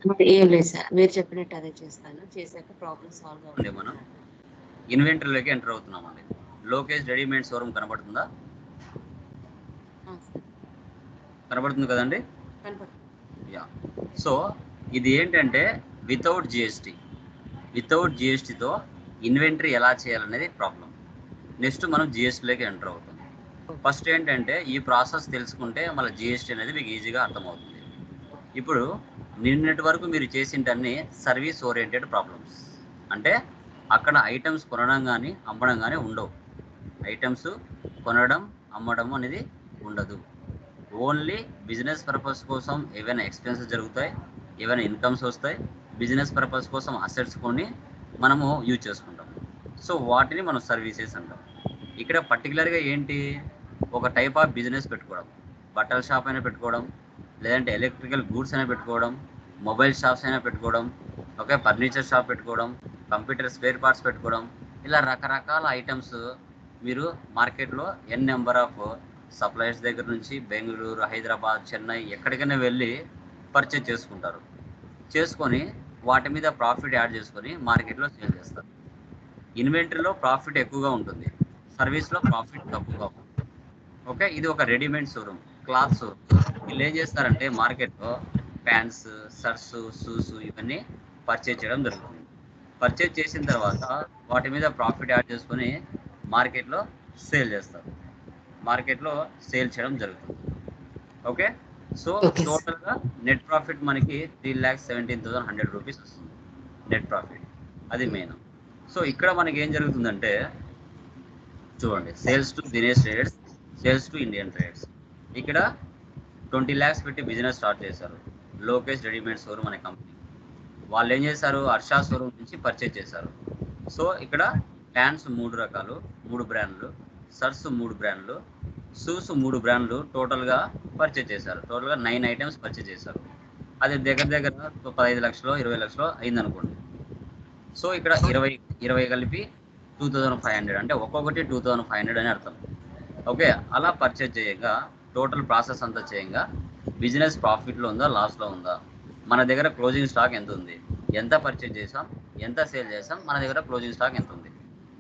ఏం లేదు సార్, మీరు చెప్పినట్టు అదే చేస్తాను. చేశాక ప్రాబ్లమ్ సాల్వ్ అవుతుంది. మనం ఇన్వెంటరీలోకి ఎంటర్ అవుతున్నామండి. లోకేష్ రెడీమేడ్ షోరూమ్ కనబడుతుందా? కనబడుతుంది కదండి. యా. సో ఇది ఏంటంటే వితౌట్ జిఎస్టీతో ఇన్వెంటరీ ఎలా చేయాలనేది ప్రాబ్లం. నెక్స్ట్ మనం జిఎస్టీలోకి ఎంటర్ అవుతాం. ఫస్ట్ ఏంటంటే ఈ ప్రాసెస్ తెలుసుకుంటే మళ్ళీ జిఎస్టీ అనేది మీకు ఈజీగా అర్థమవుతుంది. ఇప్పుడు నిన్నటి వరకు మీరు చేసింటన్ని సర్వీస్ ఓరియంటెడ్ ప్రాబ్లమ్స్, అంటే అక్కడ ఐటమ్స్ కొనడం కానీ అమ్మడం కానీ ఉండవు. ఐటమ్స్ కొనడం అమ్మడం అనేది ఉండదు. ఓన్లీ బిజినెస్ పర్పస్ కోసం ఏవైనా ఎక్స్పెన్సెస్ జరుగుతాయి, ఏవైనా ఇన్కమ్స్ వస్తాయి, బిజినెస్ పర్పస్ కోసం అసెట్స్ కొని మనము యూజ్ చేసుకుంటాం. సో వాటిని మనం సర్వీసెస్ అంటాం. ఇక్కడ పర్టికులర్గా ఏంటి, ఒక టైప్ ఆఫ్ బిజినెస్ పెట్టుకోవడం, బట్టల షాప్ అయినా పెట్టుకోవడం, లేదంటే ఎలక్ట్రికల్ గూడ్స్ అయినా పెట్టుకోవడం, మొబైల్ షాప్స్ అయినా పెట్టుకోవడం, ఓకే, ఫర్నిచర్ షాప్ పెట్టుకోవడం, కంప్యూటర్ స్పేర్ పార్ట్స్ పెట్టుకోవడం, ఇలా రకరకాల ఐటమ్స్ మీరు మార్కెట్లో ఎన్ నెంబర్ ఆఫ్ సప్లయర్స్ దగ్గర నుంచి బెంగళూరు, హైదరాబాద్, చెన్నై ఎక్కడికైనా వెళ్ళి పర్చేజ్ చేసుకుంటారు. చేసుకొని వాటి మీద ప్రాఫిట్ యాడ్ చేసుకొని మార్కెట్లో సేల్ చేస్తారు. ఇన్వెంటరీలో ప్రాఫిట్ ఎక్కువగా ఉంటుంది, సర్వీస్లో ప్రాఫిట్ తక్కువగా ఉంటుంది. ఓకే, ఇది ఒక రెడీమేడ్ షోరూమ్, క్లాత్ షోరూమ్. వీళ్ళు ఏం చేస్తారంటే మార్కెట్లో ప్యాంట్స్, షర్ట్స్, షూస్ ఇవన్నీ పర్చేజ్ చేయడం జరుగుతుంది. పర్చేజ్ చేసిన తర్వాత వాటి మీద ప్రాఫిట్ యాడ్ చేసుకొని మార్కెట్లో సేల్ చేస్తారు. మార్కెట్లో సేల్ చేయడం జరుగుతుంది. ఓకే, సో టోటల్గా నెట్ ప్రాఫిట్ మనకి 3,17,100 రూపీస్ వస్తుంది నెట్ ప్రాఫిట్. అది మెయిన్. సో ఇక్కడ మనకి ఏం జరుగుతుందంటే చూడండి, sales to Dinesh traders, sales to Indian traders. ఇక్కడ 20 lakhs పెట్టి బిజినెస్ స్టార్ట్ చేశారు లోకేష్ రెడీమేడ్ షోరూమ్ అనే కంపెనీ. వాళ్ళు ఏం చేశారు, హర్ష షోరూమ్ నుంచి పర్చేజ్ చేశారు. సో ఇక్కడ ప్యాంట్స్ 3 రకాలు, 3 బ్రాండ్లు, షర్ట్స్ 3 బ్రాండ్లు, షూస్ 3 బ్రాండ్లు టోటల్గా పర్చేజ్ చేశారు. టోటల్గా 9 ఐటమ్స్ పర్చేజ్ చేశారు. అది దగ్గర 15 లక్షలు 20 లక్షలు అయిందనుకోండి. సో ఇక్కడ 20 కలిపి 2,500, అంటే ఒక్కొక్కటి 2,500 అని అర్థం. ఓకే, అలా పర్చేజ్ చేయంగా టోటల్ ప్రాసెస్ అంతా చేయంగా బిజినెస్ ప్రాఫిట్లో ఉందా, లాస్లో ఉందా, మన దగ్గర క్లోజింగ్ స్టాక్ ఎంత ఉంది, ఎంత పర్చేజ్ చేసాం, ఎంత సేల్ చేసాం, మన దగ్గర క్లోజింగ్ స్టాక్ ఎంత ఉంది,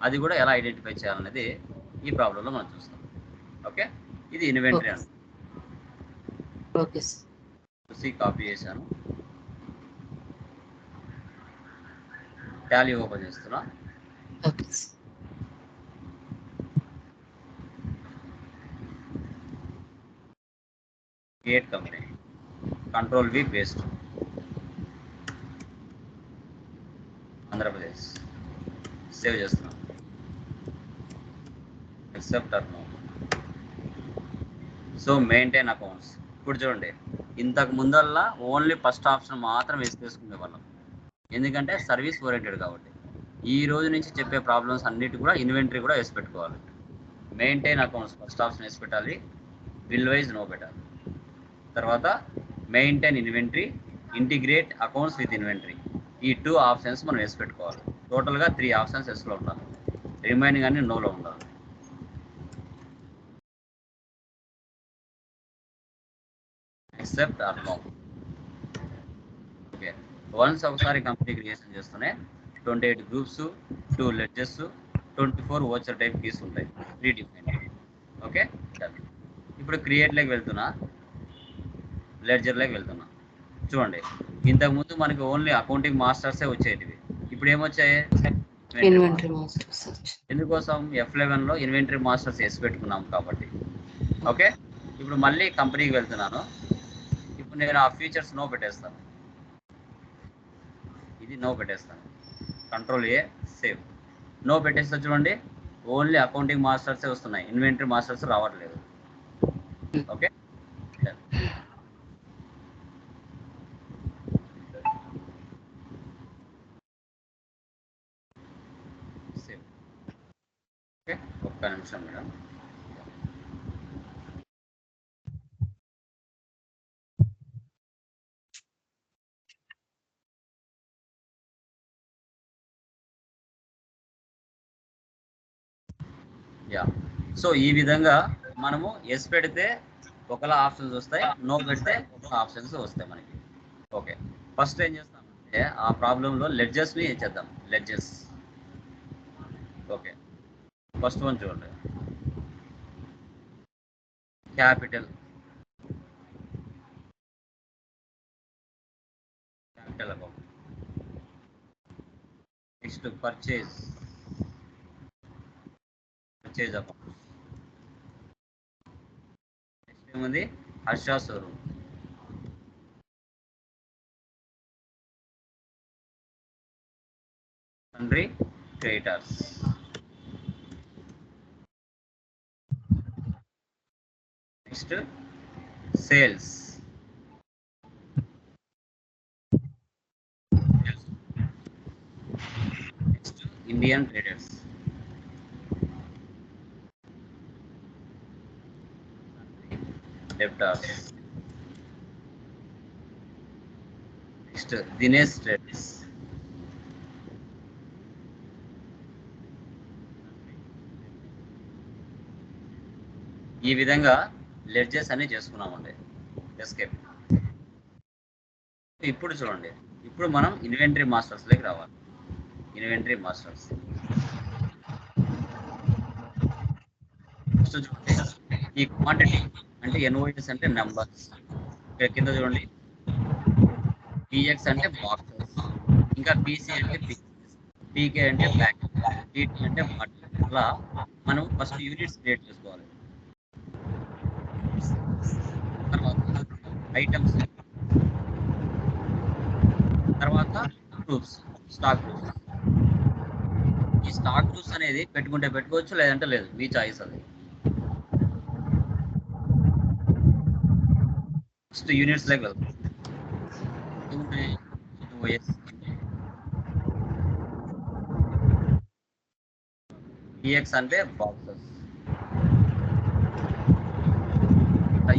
అది కూడా ఎలా ఐడెంటిఫై చేయాలనేది ఈ ప్రాబ్లంలో మనం చూస్తాం. ఓకే, ఇది ఇన్వెంటరీ అండి. ఓకే సార్, కాపీ చేశాను, టాలీ ఓపెన్ చేస్తున్నా. Create company, control V, paste, Andhra Pradesh, save చేస్తున్నాం. Accept or no. So maintain accounts. ఇప్పుడు చూడండి, ఇంతకు ముందల్లా ఓన్లీ ఫస్ట్ ఆప్షన్ మాత్రం వేసుకునే వాళ్ళం, ఎందుకంటే సర్వీస్ ఓరియంటెడ్ కాబట్టి. ఈ రోజు నుంచి చెప్పే ప్రాబ్లమ్స్ అన్నిటి కూడా ఇన్వెంటరీ కూడా వేసి పెట్టుకోవాలి. మెయింటైన్ అకౌంట్స్ ఫస్ట్ ఆప్షన్ వేసి పెట్టాలి, బిల్ వైజ్ నో పెట్టాలి. తర్వాత maintain inventory, integrate accounts with inventory, ఈ 2 ఆప్షన్స్ మనం వేసి పెట్టుకోవాలి. టోటల్గా 3 ఆప్షన్స్ ఎస్లో ఉండాలి, రిమైనింగ్ అన్ని నోలో ఉండాలి. ఎక్సెప్ట్ ఆర్ నో. ఓకే, వన్స్ ఒకసారి కంపెనీ క్రియేషన్ చేస్తూనే 28 groups, 2 ledgers, 24 voucher type keys ఉంటాయి, 3 డిఫరెంట్. ఓకే, ఇప్పుడు క్రియేట్లోకి వెళ్తున్నా, లెడ్జర్లోకి వెళ్తున్నా. చూడండి, ఇంతకుముందు మనకి ఓన్లీ అకౌంటింగ్ మాస్టర్సే వచ్చేటివి, ఇప్పుడు ఏమొచ్చాయి, ఇన్వెంటరీ మాస్టర్స్. ఎందుకోసం, F11లో ఇన్వెంటరీ మాస్టర్స్ వేసి పెట్టుకున్నాం కాబట్టి. ఓకే, ఇప్పుడు మళ్ళీ కంపెనీకి వెళ్తున్నాను. ఇప్పుడు నేను ఆ ఫీచర్స్ నో పెట్టేస్తాను, ఇది నో పెట్టేస్తాను, కంట్రోల్ ఏ, సేవ్. నో పెట్టేస్తా. చూడండి, ఓన్లీ అకౌంటింగ్ మాస్టర్సే వస్తున్నాయి, ఇన్వెంటరీ మాస్టర్స్ రావట్లేదు. Okay, save. ఓకే, ఒక్క నిమిషం మేడం. యా, సో ఈ విధంగా మనము ఎస్ పెడితే ఒకలా ఆప్షన్స్ వస్తాయి, నో పెడితే ఒకలా ఆప్షన్స్ వస్తాయి మనకి. ఓకే, ఫస్ట్ ఏం చేస్తామంటే ఆ ప్రాబ్లంలో లెడ్జెస్ని చేద్దాం. లెడ్జెస్. ఓకే, ఫస్ట్ వన్ చూడండి. Capital account. Next purchase account. Next ఏముంది? హర్ష షోరూమ్. తండ్రి creditors. Next sales. Next Indian traders. Debtors. Next Dinesh traders. ఈ విధంగా లెడ్జెస్ అన్ని చేసుకున్నామండి. ఎస్కేప్. ఇప్పుడు చూడండి, ఇప్పుడు మనం ఇన్వెంటరీ మాస్టర్స్లోకి రావాలి. Inventory masters. ఫస్ట్ చూడండి, ఈ క్వాంటిటీ అంటే ఎన్ఓఎస్ అంటే నెంబర్స్. ఇక్కడ కింద చూడండి, పిఎక్స్ అంటే బాక్సెస్, ఇంకా పీసీ అంటే పీసెస్, పీకే అంటే ప్యాక్, టీటీ అంటే బాటిల్. అలా మనం ఫస్ట్ యూనిట్స్ క్రియేట్ చేసుకోవాలి. తర్వాత ఐటమ్స్, తర్వాత గ్రూప్స్, స్టాక్ గ్రూప్స్. ఈ స్టాక్ గ్రూప్స్ అనేది పెట్టుకుంటే పెట్టుకోవచ్చు, లేదంటే లేదు, మీ చాయిస్ అది. ఫస్ట్ యూనిట్స్ లెక్క వెళ్తాం. పిఎక్స్ అంటే బాక్సెస్.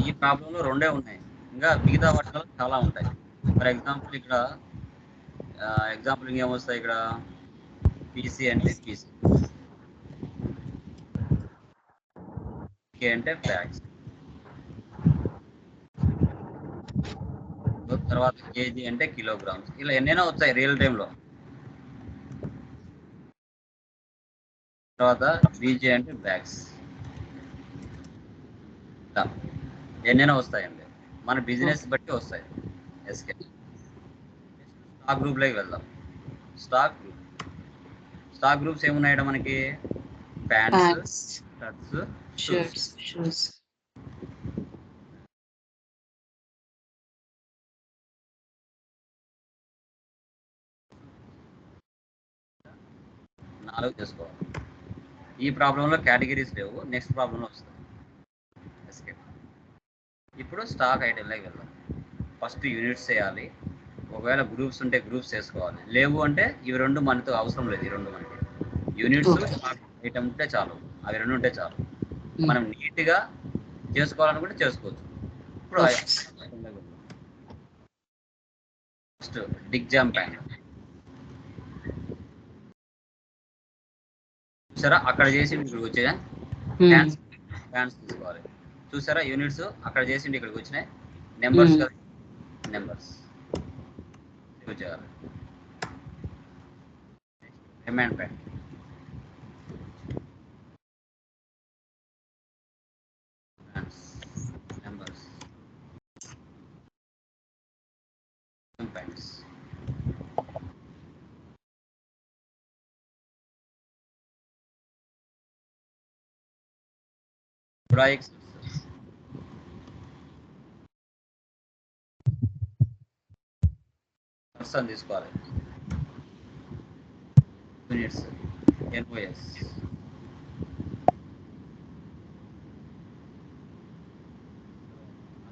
ఈ ప్రాబ్లంలో రెండే ఉన్నాయి, ఇంకా మిగతా వాటిలో చాలా ఉంటాయి. ఫర్ ఎగ్జాంపుల్ ఇక్కడ ఎగ్జాంపుల్ ఇంకేమొస్తాయి, ఇక్కడ పీసీ అంటే పీసీ, కే అంటే ప్యాక్స్, తర్వాత కేజీ అంటే కిలోగ్రామ్స్. ఇలా ఎన్నైనా వస్తాయి రియల్ టైంలో. తర్వాత బీజే అంటే బ్యాగ్స్. ఎన్నైనా వస్తాయండి, మన బిజినెస్ బట్టి వస్తాయి. ఎస్కే. స్టాక్ గ్రూప్లోకి వెళ్దాం. స్టాక్ గ్రూప్స్ ఏమున్నాయి మనకి? Pants, shirts, shoes. 4 చేసుకోవాలి. ఈ ప్రాబ్లంలో కేటగిరీస్ లేవు, నెక్స్ట్ ప్రాబ్లంలో వస్తుంది. ఎస్కేప్. ఇప్పుడు స్టాక్ ఐటెంలోకి వెళ్దాం. ఫస్ట్ యూనిట్స్ చేయాలి. ఒకవేళ గ్రూప్స్ ఉంటే గ్రూప్స్ చేసుకోవాలి, లేవు అంటే ఇవి రెండు మనతో అవసరం లేదు. ఈ రెండు మనకి యూనిట్స్, స్టాక్ ఐటమ్ ఉంటే చాలు, అవి రెండు ఉంటే చాలు. మనం నీట్గా చేసుకోవాలనుకుంటే చేసుకోవచ్చు. ఇప్పుడు ఫస్ట్ డిగ్ జామ్ ప్యాన్ చూసారా, అక్కడ చేసి ఇక్కడికి వచ్చాయా? ప్యాన్స్ తీసుకోవాలి. చూసారా, యూనిట్స్ అక్కడ చేసిండి ఇక్కడికి వచ్చినాయి. నెంబర్స్ కదా, నెంబర్స్ సేవ్ చేయాలి. Remind pan, numbers, pans. బ్రాయిక్స్ పర్సన్ తీసుకోవాలి. యూనిట్స్ ఎన్ఓఎస్,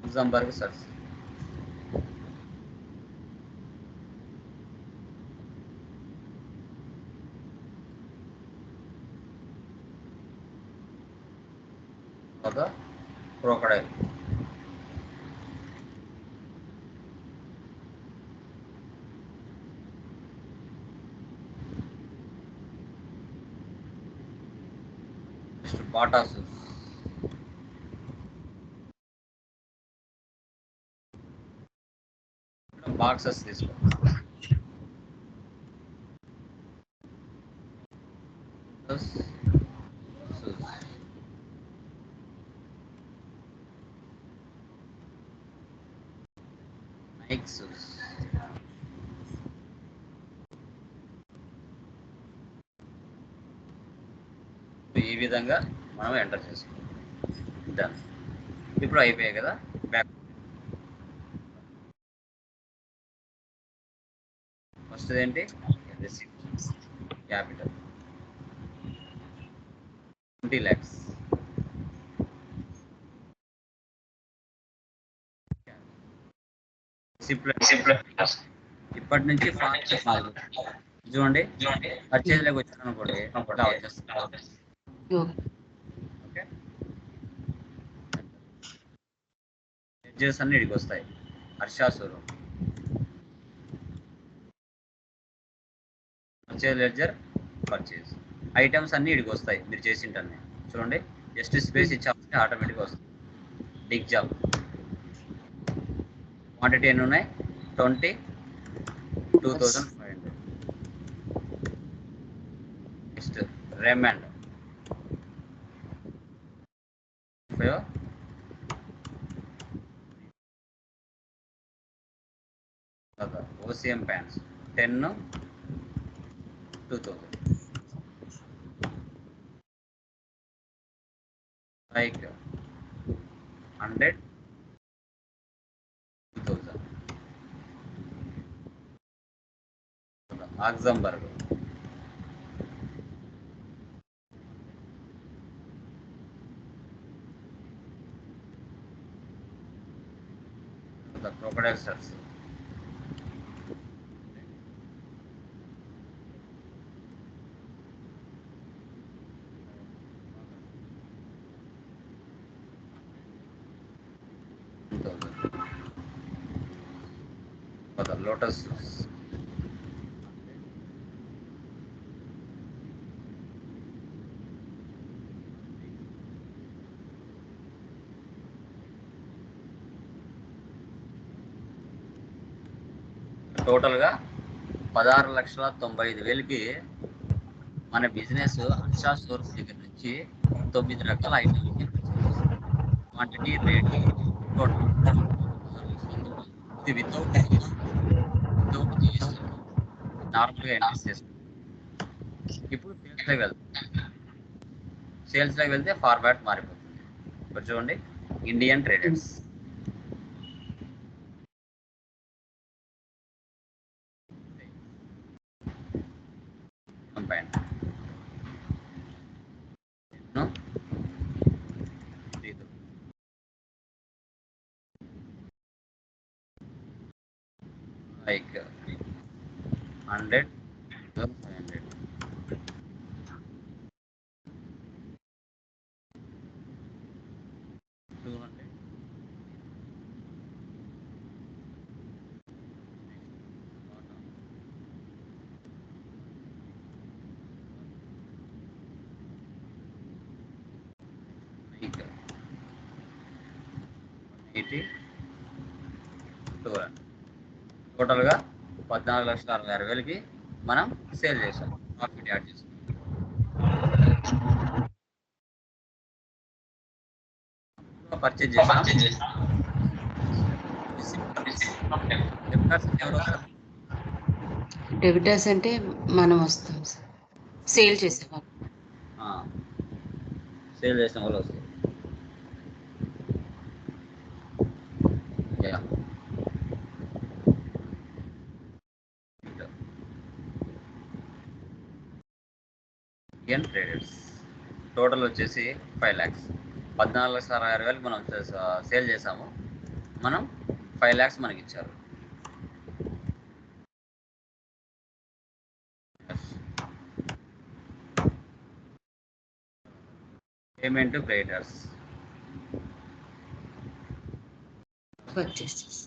లగ్జంబర్గ్ సర్స్, క్రోకడైల్, నెక్స్ట్ బాటాసు, బాక్సెస్ తీసుకో. Nike shoes. ఈ విధంగా మనం ఎంటర్ చేసుకోవాలి. డన్. ఇప్పుడు అయిపోయాయి కదా. బ్యాక్ ఫస్ట్ ఏంటి, రిసిప్ట్ క్యాపిటల్ 20 lakhs. ఇప్పటి నుంచి చూడండి, పర్చేజ్ లోకి వచ్చాను అనుకోండి, ఇలా వచ్చేస్తుంది. ఓకే, ఎడ్జెస్ అన్ని ఇడికి వస్తాయి. Harsha showroom, purchase ledger, purchase items అన్ని ఇడికి వస్తాయి మీరు చేసింటనే. చూడండి, జస్ట్ స్పేస్ ఇచ్చామంటే ఆటోమేటిక్గా వస్తుంది. బిగ్ జాబ్ క్వాంటిటీ ఎన్ని ఉన్నాయి, 22,500. Next Raymond, ఓసిఎం pants 10, 2,000. Like 100, 2,000. Luxembourg, crocodile shirts, lotus టోటల్గా 16,95,000కి మన బిజినెస్ హర్షా స్టోర్స్ దగ్గర నుంచి 9 రకాల ఐటమ్స్ క్వాంటిటీ, రేట్, టోటల్ ఇది వితౌట్ జిఎస్టీ నార్మల్గా ఎంట్రీ చేస్తాం. ఇప్పుడు సేల్స్లోకి వెళ్తే ఫార్మాట్ మారిపోతుంది. ఇప్పుడు చూడండి, ఇండియన్ ట్రేడర్స్, కంపైన్ like 100, 500. టోటల్గా 14,60,000కి మనం సేల్ చేసాం, ప్రాఫిట్ యాడ్ చేసాం. పర్చేజ్ చేసాం. డెబిటర్స్ అంటే మనం వస్తాం సార్, సేల్ చేసేవాళ్ళం. సేల్ చేసిన వాళ్ళు వస్తారు. ఇండియన్ ట్రేడర్స్ టోటల్ వచ్చేసి 5 lakhs. 14,60,000 మనం సేల్ చేసాము, మనం 5 lakhs మనకి ఇచ్చారు. Payment to creditors, purchases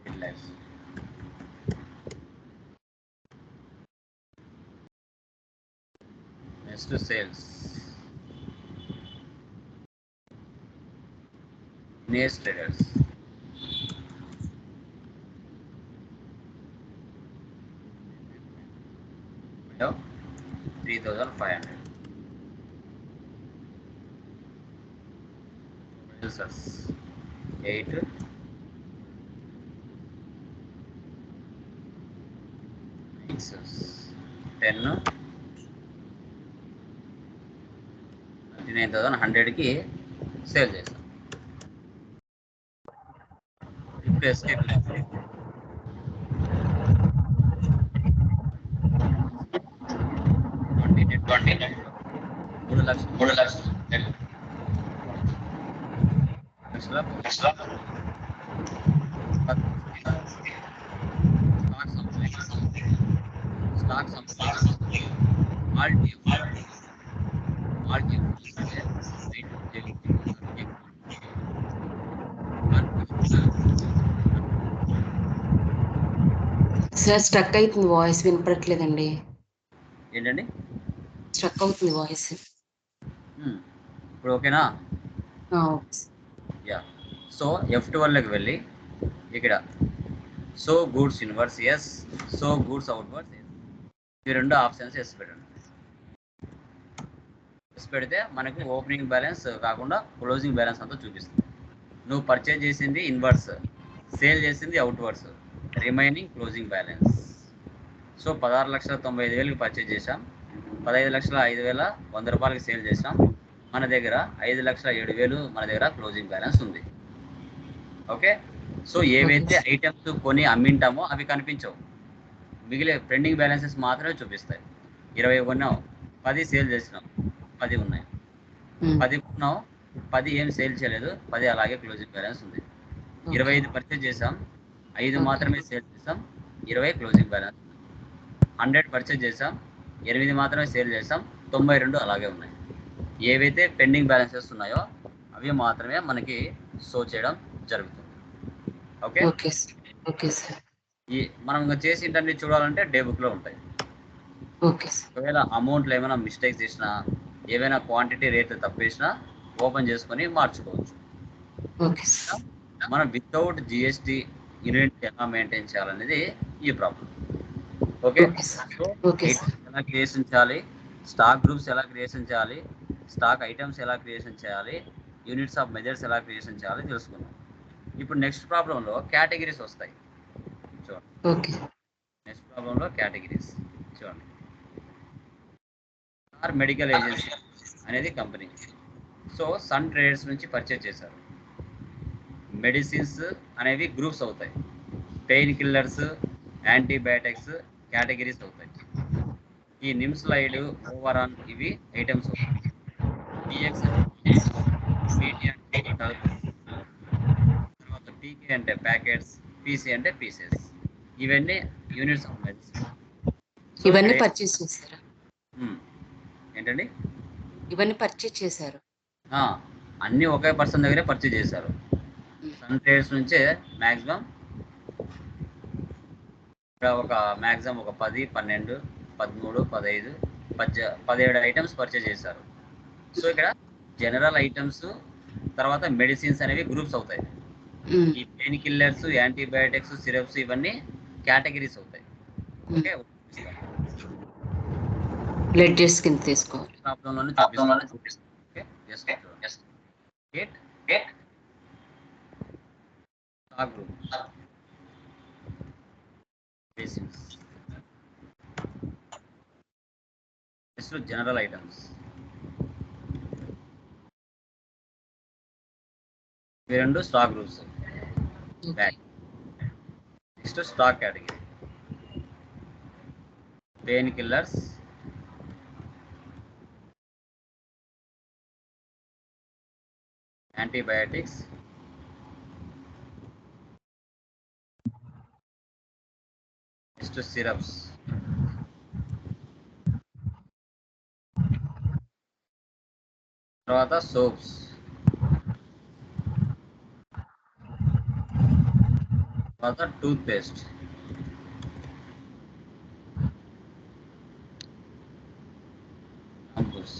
8 lakhs. Next sales, నేస్ ట్రేడర్స్ 3500. Users 8, 10, 39,100కి సేల్ చేస్తాం. ఇప్పుడు ఎస్కేప్ 3 లక్షలు స్టాక్ సార్ స్ట్రక్ అవుతుంది, వాయిస్ వినపడట్లేదండి. ఏంటండి? స్ట్రక్ అవుతుంది వాయిస్. ఇప్పుడు ఓకేనా? ఓకే. యా. సో F12లోకి వెళ్ళి ఇక్కడ so goods inwards yes, so goods outwards yes, ఈ 2 ఆప్షన్స్ ఎస్ పెట్టండి. ఎస్ పెడితే మనకి ఓపెనింగ్ బ్యాలెన్స్ కాకుండా క్లోజింగ్ బ్యాలెన్స్ అంతా చూపిస్తుంది. నువ్వు పర్చేజ్ చేసింది ఇన్వర్స్, సేల్ చేసింది outwards, remaining closing balance. So 16,95,000కి పర్చేజ్ చేసాం, 15,05,100 రూపాయలకి సేల్ చేసాం. మన దగ్గర 5,07,000 మన దగ్గర క్లోజింగ్ బ్యాలెన్స్ ఉంది. ఓకే. సో ఏవైతే ఐటమ్స్ కొని అమ్మింటామో అవి కనిపించవు, మిగిలే పెండింగ్ బ్యాలెన్సెస్ మాత్రమే చూపిస్తాయి. 20 కొన్నాం, 10 సేల్ చేసినాం, 10 ఉన్నాయి. 10 కొన్నాం, 10 ఏం సేల్ చేయలేదు, 10 అలాగే క్లోజింగ్ బ్యాలెన్స్ ఉంది. 25 పర్చేజ్ చేసాం, 5 మాత్రమే సేల్ చేసాం, 20 క్లోజింగ్ బ్యాలెన్స్. 100 పర్చేజ్ చేసాం, 8 మాత్రమే సేల్ చేసాం, 92 అలాగే ఉన్నాయి. ఏవైతే పెండింగ్ బ్యాలెన్సెస్ ఉన్నాయో అవి మాత్రమే మనకి షో చేయడం జరుగుతుంది. ఓకే. Okay sir. ఈ మనం చేసి ఇంటర్ని చూడాలంటే డే బుక్లో ఉంటాయి. Okay sir. ఒకవేళ అమౌంట్లో ఏమైనా మిస్టేక్స్ చేసినా, ఏవైనా క్వాంటిటీ రేట్లు తప్పేసినా ఓపెన్ చేసుకొని మార్చుకోవచ్చు. Okay sir. మనం వితౌట్ జిఎస్టీ యూనిట్ ఎలా మెయింటైన్ చేయాలనేది ఈ ప్రాబ్లం. ఓకే. సో ఎలా క్రియేషన్ చేయాలి, స్టాక్ గ్రూప్స్ ఎలా క్రియేషన్ చేయాలి, స్టాక్ ఐటమ్స్ ఎలా క్రియేషన్ చేయాలి, యూనిట్స్ ఆఫ్ మెజర్స్ ఎలా క్రియేషన్ చేయాలి తెలుసుకున్నాం. ఇప్పుడు నెక్స్ట్ ప్రాబ్లంలో కేటగిరీస్ వస్తాయి. చూడండి, నెక్స్ట్ ప్రాబ్లంలో కేటగిరీస్ చూడండి. ఆర్ మెడికల్ ఏజెన్సీ అనేది కంపెనీ. సో సన్ ట్రేడర్స్ నుంచి పర్చేజ్ చేశారు. మెడిసిన్స్ అనేవి గ్రూప్స్ అవుతాయి. పెయిన్ కిల్లర్స్, యాంటీబయాటిక్స్ కేటగిరీస్ అవుతాయి. ఈ నిమ్స్లైడ్, ఓవరాన్ ఇవి ఐటమ్స్ అవుతాయి. పిఎక్స్ తర్వాత పీకే అంటే ప్యాకెట్స్, పీసీ అంటే పీసెస్, ఇవన్నీ యూనిట్స్ ఆఫ్ మెడిసిన్. ఇవన్నీ పర్చేస్ చేశారా? ఏంటండి? ఇవన్నీ పర్చేస్ చేశారు. అన్నీ ఒకే పర్సన్ దగ్గరే పర్చేజ్ చేశారు. సన్ ట్రేడర్స్ నుంచే మ్యాక్సిమం ఒక 10, 12, 13, 15, 17 ఐటమ్స్ పర్చేజ్ చేశారు. సో ఇక్కడ జనరల్ ఐటమ్స్ తర్వాత మెడిసిన్స్ అనేవి గ్రూప్స్ అవుతాయి. ఈ పెయిన్ కిల్లర్స్, యాంటీబయాటిక్స్, సిరప్స్ ఇవన్నీ కేటగిరీస్ అవుతాయి. ఓకే. బ్లడ్ టెస్ట్ కింద తీసుకోవాలి. ప్రాబ్లంలోనే చూపిస్తాను. Okay. Just get stock group basics. Next general items. ఇవి 2 stock groups. Next stock category. Pain killers, antibiotics, next syrups, తర్వాత సోప్స్, తర్వాత టూత్ పేస్ట్, షాంపూస్.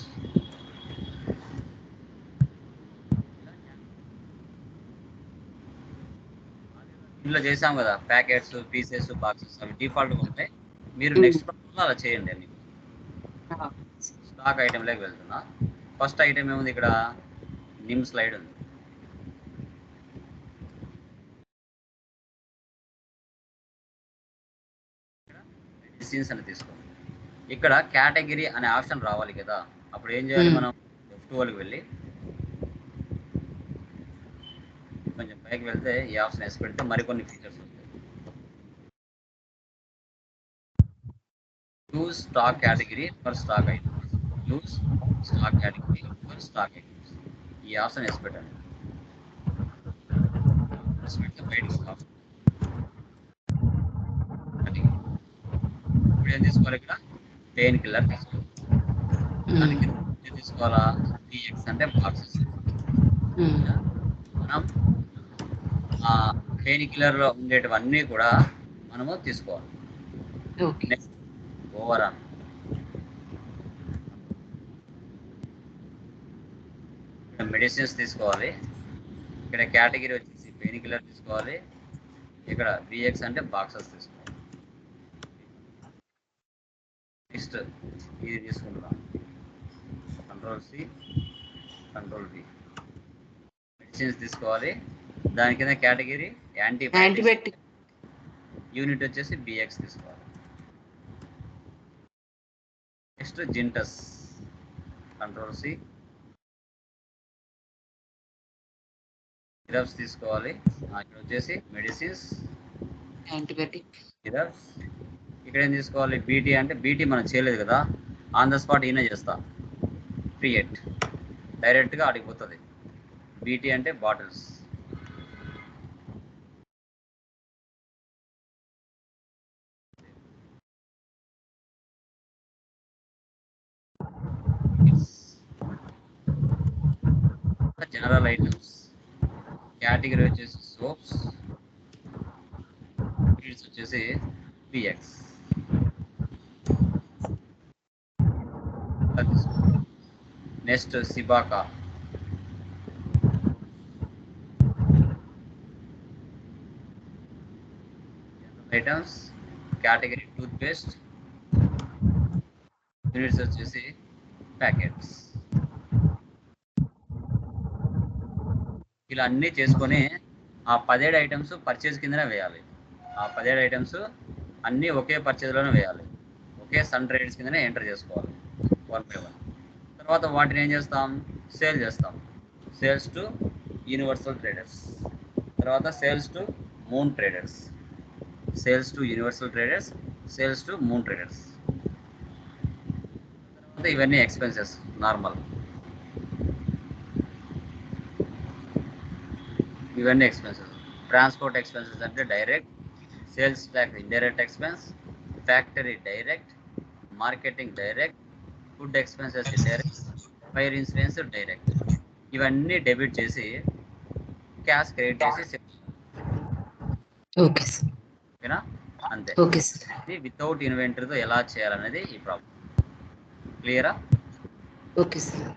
ఇందులో చేసాం కదా ప్యాకెట్స్, పీసెస్, బాక్సెస్, అవి డిఫాల్ట్గా ఉంటాయి. మీరు నెక్స్ట్ ప్రాబ్లంలో అలా చేయండి. అన్ని స్టాక్ ఐటెంలోకి వెళ్తున్నా. ఫస్ట్ ఐటెం ఏముంది ఇక్కడ, నిమ్ స్లైడ్ ఉంది. మెడిసిన్స్ అని తీసుకోండి. ఇక్కడ కేటగిరీ అనే ఆప్షన్ రావాలి కదా, అప్పుడు ఏం చేయాలి, మనం F12కి వెళ్ళి కొంచెం పైకి వెళ్తే ఈ ఆప్షన్ వేసి పెడితే మరికొన్ని ఫీచర్స్ ఉంటాయి. Use stock category for stock items, use stock category for stock items, ఈ ఆప్షన్ వేసి పెట్టండి. వేసి పెడితే బయటకు ఒక ఆప్షన్. ఇప్పుడు ఏం తీసుకోవాలి, ఇక్కడ పెయిన్ కిల్లర్ తీసుకోవాలి. దానికి ఏం తీసుకోవాలా, BX అంటే బాక్సెస్. మనం పెయిన్ కిల్లర్ లో ఉండేటివన్నీ కూడా మనము తీసుకోవాలి. నెక్స్ట్ ఓవరాల్ ఇక్కడ మెడిసిన్స్ తీసుకోవాలి. ఇక్కడ కేటగిరీ వచ్చేసి పెయిన్ కిల్లర్ తీసుకోవాలి. ఇక్కడ BX అంటే బాక్సెస్ తీసుకోవాలి. నెక్స్ట్ ఇది తీసుకుంటున్నాం, Ctrl+C Ctrl+V. మెడిసిన్స్ తీసుకోవాలి. దాని కింద కేటగిరీ యాంటీబయాటిక్, యూనిట్ వచ్చేసి BX తీసుకోవాలి. నెక్స్ట్ జింటస్, Ctrl+C. సిరప్స్ తీసుకోవాలి. ఇక్కడ వచ్చేసి మెడిసిన్స్, యాంటీబయాటిక్, సిరప్స్. ఇక్కడ ఏం తీసుకోవాలి, BT అంటే BT మనం చేయలేదు కదా, ఆన్ ద స్పాట్ ఈయన చేస్తా, క్రియేట్, డైరెక్ట్గా అడిగిపోతుంది. BT అంటే బాటిల్స్. జనరల్ ఐటమ్స్, కేటగిరీ వచ్చేసి సోప్స్, ఫీడ్స్ వచ్చేసి BX. Next Cibaca, items, category toothpaste, units వచ్చేసి ప్యాకెట్స్. ఇలా అన్నీ చేసుకొని ఆ 17 ఐటమ్స్ పర్చేజ్ కిందనే వేయాలి. ఆ 17 ఐటమ్స్ అన్నీ ఒకే పర్చేజ్లోనే వేయాలి, ఒకే సన్ ట్రేడ్స్ కిందనే ఎంటర్ చేసుకోవాలి 1 by 1. తర్వాత వాటిని ఏం చేస్తాం, సేల్ చేస్తాం. సేల్స్ టు యూనివర్సల్ ట్రేడర్స్, తర్వాత sales to moon traders, sales to universal traders, sales to moon traders. తర్వాత ఇవన్నీ ఎక్స్పెన్సెస్ నార్మల్, ఇవన్నీ ఎక్స్పెన్సెస్. ట్రాన్స్పోర్ట్ ఎక్స్పెన్సెస్ అంటే direct, sales tax indirect expense, factory direct, marketing direct, food expenses indirect, fire insurance direct. ఇవన్నీ debit చేసి cash credit చేసి ఓకేనా, అంతే. ఇది వితౌట్ ఇన్వెంటరీతో ఎలా చేయాలనేది ఈ ప్రాబ్లం. క్లియరా? Okay sir.